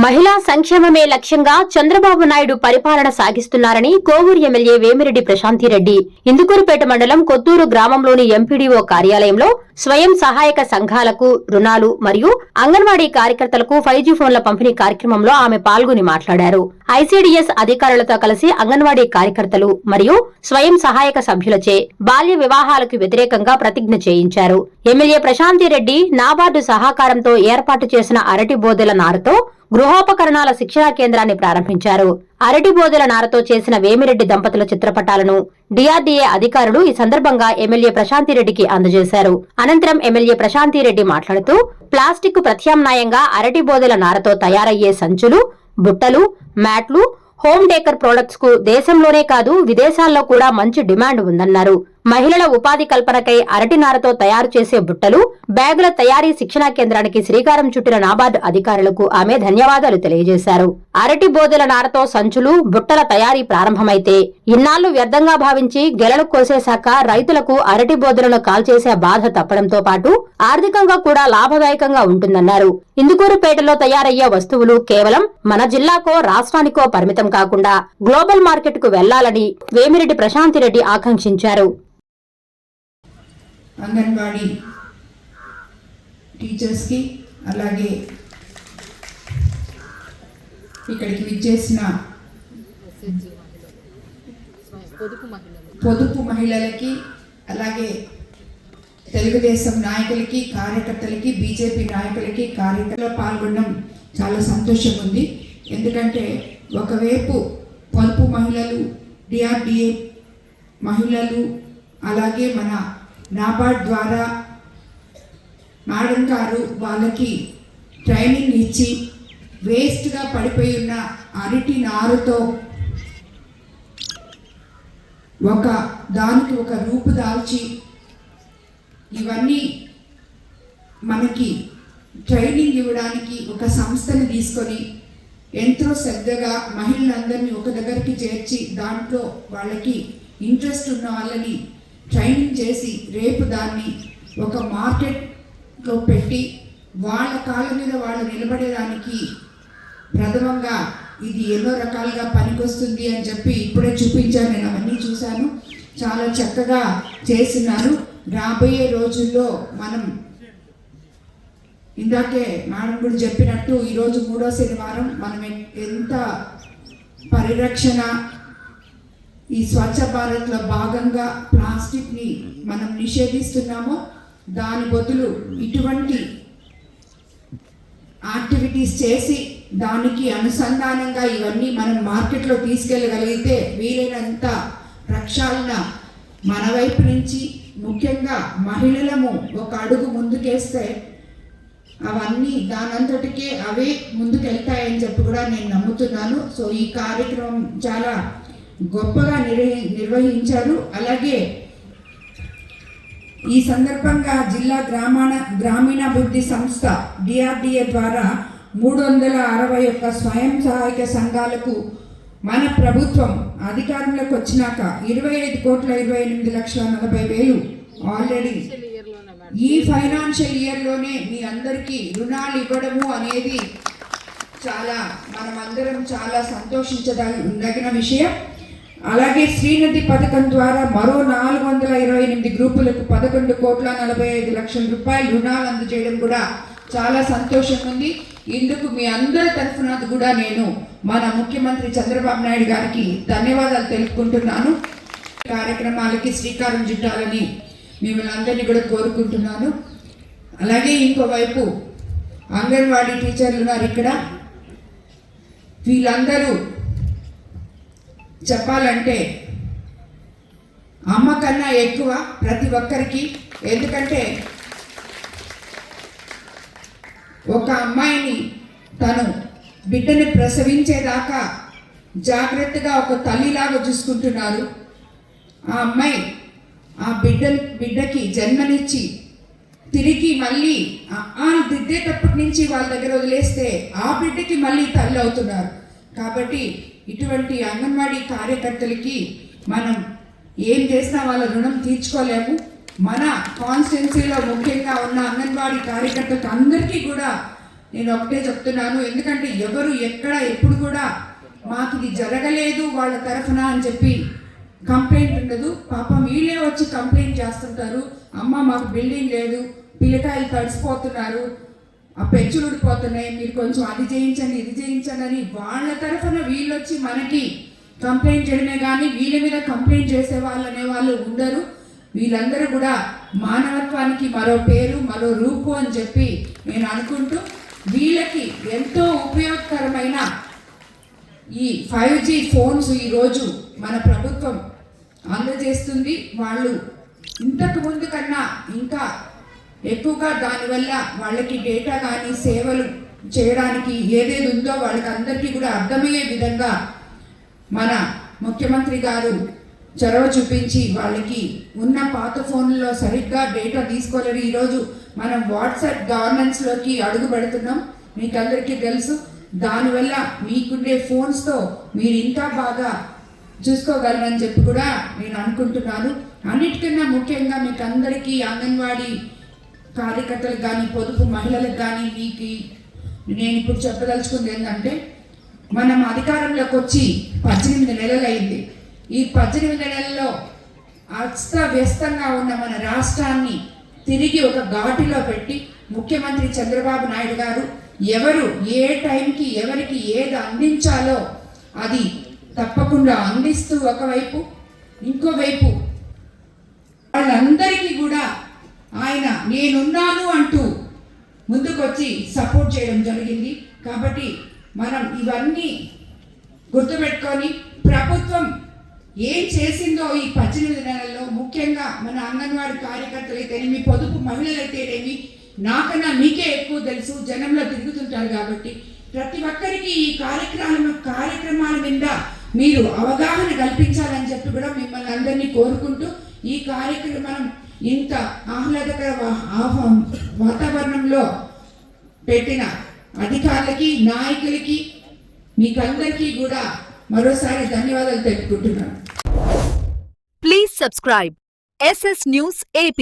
మహిళా సంక్షేమమే లక్ష్యంగా చంద్రబాబు నాయుడు పరిపాలన సాగిస్తున్నారని కోవూరు ఎమ్మెల్యే వేమిరెడ్డి ప్రశాంతిరెడ్డి ఇందుకూరుపేట మండలం కొత్తూరు గ్రామంలోని ఎంపీడీఓ కార్యాలయంలో స్వయం సహాయక సంఘాలకు రుణాలు మరియు అంగన్వాడీ కార్యకర్తలకు 5G ఫోన్ల పంపిణీ కార్యక్రమంలో ఆమె పాల్గొని మాట్లాడారు. ఐసీడీఎస్ అధికారులతో కలిసి అంగన్వాడీ కార్యకర్తలు మరియు స్వయం సహాయక సభ్యులచే బాల్య వివాహాలకు వ్యతిరేకంగా ప్రతిజ్ఞ చేయించారు. ఎమ్మెల్యే ప్రశాంతిరెడ్డి నాబార్డు సహకారంతో ఏర్పాటు చేసిన అరటి బోదెల నారతో గృహోపకరణాల శిక్షణా కేంద్రాన్ని ప్రారంభించారు. అరటి బోదెల నారతో చేసిన వేమిరెడ్డి దంపతుల చిత్రపటాలను డిఆర్డీఏ అధికారులు ఈ సందర్భంగా ఎమ్మెల్యే ప్రశాంతిరెడ్డికి అందజేశారు. అనంతరం ఎమ్మెల్యే ప్రశాంతిరెడ్డి మాట్లాడుతూ ప్లాస్టిక్ ప్రత్యామ్నాయంగా అరటి బోదెల నారతో తయారయ్యే సంచులు, బుట్టలు, మ్యాట్లు, హోమ్ డేకర్ ప్రొడక్ట్స్ కు దేశంలోనే కాదు విదేశాల్లో కూడా మంచి డిమాండ్ ఉందన్నారు. మహిళల ఉపాధి కల్పనకై అరటి నారతో తయారు చేసే బుట్టలు, బ్యాగుల తయారీ శిక్షణా కేంద్రానికి శ్రీకారం చుట్టిన నాబార్డు అధికారులకు ఆమె ధన్యవాదాలు తెలియజేశారు. అరటి బోదెల నారతో సంచులు, బుట్టల తయారీ ప్రారంభమైతే ఇన్నాళ్లు వ్యర్థంగా భావించి గెలలు కోసేశాక రైతులకు అరటి బోదెలను కాల్చేసే బాధ తప్పడంతో పాటు ఆర్థికంగా కూడా లాభదాయకంగా ఉంటుందన్నారు. ఇందుకూరుపేటలో తయారయ్యే వస్తువులు కేవలం మన జిల్లాకో రాష్ట్రానికో పరిమితం కాకుండా గ్లోబల్ మార్కెట్ కు వెళ్లాలని వేమిరెడ్డి ప్రశాంతిరెడ్డి ఆకాంక్షించారు. అంగన్వాడీ టీచర్స్కి అలాగే ఇక్కడికి విచ్చేసిన పొదుపు మహిళలకి అలాగే తెలుగుదేశం నాయకులకి కార్యకర్తలకి బీజేపీ నాయకులకి కార్యకర్తలు పాల్గొనడం చాలా సంతోషంగా ఉంది. ఎందుకంటే ఒకవైపు పొదుపు మహిళలు, డిఆర్డీఏ మహిళలు అలాగే మన నాబార్డ్ ద్వారా మేడం గారు వాళ్ళకి ట్రైనింగ్ ఇచ్చి వేస్ట్గా పడిపోయి ఉన్న అరటి నారుతో దానికి ఒక రూపు దాల్చి ఇవన్నీ మనకి ట్రైనింగ్ ఇవ్వడానికి ఒక సంస్థని తీసుకొని ఎంతో శ్రద్ధగా మహిళలందరినీ ఒక దగ్గరికి చేర్చి దాంట్లో వాళ్ళకి ఇంట్రెస్ట్ ఉన్న వాళ్ళని ట్రైనింగ్ చేసి రేపు దాన్ని ఒక మార్కెట్లో పెట్టి వాళ్ళ కాళ్ళ మీద వాళ్ళు నిలబడేదానికి ప్రథమంగా ఇది ఎన్నో రకాలుగా పనికొస్తుంది అని చెప్పి ఇప్పుడే చూపించాను. నేను అవన్నీ చూశాను, చాలా చక్కగా చేస్తున్నారు. రాబోయే రోజుల్లో మనం ఇందాకే మేడం కూడా చెప్పినట్టు ఈరోజు 3వ శనివారం మనం ఎంత పరిరక్షణ ఈ స్వచ్ఛ భారత్లో భాగంగా ప్లాస్టిక్ని మనం నిషేధిస్తున్నామో దాని బదులు ఇటువంటి యాక్టివిటీస్ చేసి దానికి అనుసంధానంగా ఇవన్నీ మనం మార్కెట్లో తీసుకెళ్ళగలిగితే వీలైనంత ప్రక్షాళన మన వైపు నుంచి ముఖ్యంగా మహిళలము ఒక అడుగు ముందుకేస్తే అవన్నీ దానంతటికే అవే ముందుకెళ్తాయని చెప్పి కూడా నేను నమ్ముతున్నాను. సో ఈ కార్యక్రమం చాలా గొప్పగా నిర్వహించారు. అలాగే ఈ సందర్భంగా జిల్లా గ్రామీణాభివృద్ధి సంస్థ డిఆర్డీఏ ద్వారా 361 స్వయం సహాయక సంఘాలకు మన ప్రభుత్వం అధికారంలోకి వచ్చినాక 25,28,40,000 ఆల్రెడీ ఈ ఫైనాన్షియల్ ఇయర్లోనే మీ అందరికీ రుణాలు ఇవ్వడము అనేది మనమందరం చాలా సంతోషించదగిన విషయం. అలాగే శ్రీనిధి పథకం ద్వారా మరో 428 గ్రూపులకు 11,45,00,000 రూపాయలు రుణాలు అందజేయడం కూడా చాలా సంతోషంగా ఉంది. ఇందుకు మీ అందరి తరఫున కూడా నేను మన ముఖ్యమంత్రి చంద్రబాబు నాయుడు గారికి ధన్యవాదాలు తెలుపుకుంటున్నాను. కార్యక్రమాలకి శ్రీకారం చుట్టాలని మిమ్మల్ని అందరినీ కూడా కోరుకుంటున్నాను. అలాగే ఇంకోవైపు అంగన్వాడీ టీచర్లు ఉన్నారు ఇక్కడ. వీళ్ళందరూ చెప్పాలంటే అమ్మ కన్నా ఎక్కువ ప్రతి ఒక్కరికి. ఎందుకంటే ఒక అమ్మాయిని తను బిడ్డని ప్రసవించేదాకా జాగ్రత్తగా ఒక తల్లిలాగా చూసుకుంటున్నారు. ఆ అమ్మాయి ఆ బిడ్డకి జన్మనిచ్చి తిరిగి మళ్ళీ దిద్దేటప్పటి నుంచి వాళ్ళ దగ్గర వదిలేస్తే ఆ బిడ్డకి మళ్ళీ తల్లి అవుతున్నారు. కాబట్టి ఇటువంటి అంగన్వాడీ కార్యకర్తలకి మనం ఏం చేసినా వాళ్ళ రుణం తీర్చుకోలేము. మన కాన్స్టిట్యున్సీలో ముఖ్యంగా ఉన్న అంగన్వాడీ కార్యకర్తలకు అందరికీ కూడా నేను ఒకటే చెప్తున్నాను, ఎందుకంటే ఎవరు ఎక్కడ ఎప్పుడు కూడా మాకు ఇది జరగలేదు వాళ్ళ తరఫున అని చెప్పి కంప్లైంట్ ఉండదు. పాపం వీళ్ళే వచ్చి కంప్లైంట్ చేస్తుంటారు, అమ్మ మాకు బిల్డింగ్ లేదు, పిల్లకాయలు తడిసిపోతున్నారు, ఆ పెంచులు ఊడిపోతున్నాయి, మీరు కొంచెం అది చేయించండి ఇది చేయించండి అని వాళ్ళ తరఫున వీళ్ళు వచ్చి మనకి కంప్లైంట్ చేయడమే కానీ వీళ్ళ మీద కంప్లైంట్ చేసే వాళ్ళు అనేవాళ్ళు ఉండరు. వీళ్ళందరూ కూడా మానవత్వానికి మరో పేరు మరో రూపు అని చెప్పి నేను అనుకుంటూ, వీళ్ళకి ఎంతో ఉపయోగకరమైన ఈ 5G ఫోన్స్ ఈరోజు మన ప్రభుత్వం అందజేస్తుంది. వాళ్ళు ఇంతకు ముందు కన్నా ఇంకా ఎక్కువగా దానివల్ల వాళ్ళకి డేటా కానీ సేవలు చేయడానికి ఏదేది ఉందో వాళ్ళకి అందరికీ కూడా అర్థమయ్యే విధంగా మన ముఖ్యమంత్రి గారు చొరవ చూపించి వాళ్ళకి ఉన్న పాత ఫోన్లలో సరిగ్గా డేటా తీసుకోలేరు. ఈరోజు మనం వాట్సాప్ గవర్నెన్స్లోకి అడుగు పెడుతున్నాం, మీకు అందరికీ తెలుసు. దానివల్ల మీకుండే ఫోన్స్తో మీరు ఇంకా బాగా చూసుకోగలరని చెప్పి కూడా నేను అనుకుంటున్నాను. అన్నిటికన్నా ముఖ్యంగా మీకు అందరికీ అంగన్వాడీ కార్యకర్తలకు కానీ పొదుపు మహిళలకు కానీ మీకు నేను ఇప్పుడు చెప్పదలుచుకుంది ఏంటంటే, మనం అధికారంలోకి వచ్చి 18 నెలలు అయింది. ఈ 18 నెలల్లో అస్తవ్యస్తంగా ఉన్న మన రాష్ట్రాన్ని తిరిగి ఒక ఘాటిలో పెట్టి ముఖ్యమంత్రి చంద్రబాబు నాయుడు గారు ఎవరు ఏ టైంకి ఎవరికి ఏది అందించాలో అది తప్పకుండా అందిస్తూ ఒకవైపు, ఇంకోవైపు వాళ్ళందరికీ కూడా ఆయన నేనున్నాను అంటూ ముందుకొచ్చి సపోర్ట్ చేయడం జరిగింది. కాబట్టి మనం ఇవన్నీ గుర్తుపెట్టుకొని ప్రభుత్వం ఏం చేసిందో ఈ 18 నెలల్లో, ముఖ్యంగా మన అంగన్వాడీ కార్యకర్తలైతేనేమి పొదుపు మహిళలైతేనేమి, నాకన్నా మీకే ఎక్కువ తెలుసు, జనంలో తిరుగుతుంటారు కాబట్టి ప్రతి ఒక్కరికి ఈ కార్యక్రమాల మీద మీరు అవగాహన కల్పించాలని చెప్పి కూడా మిమ్మల్ని అందరినీ కోరుకుంటూ, ఈ కార్యక్రమం ఇంత ఆహ్లాదకర వాతావరణంలో పెట్టిన అధికారులకి నాయకులకి మీకందరికీ కూడా మరోసారి ధన్యవాదాలు తెలుపుకుంటున్నాను. Please subscribe SS News AP.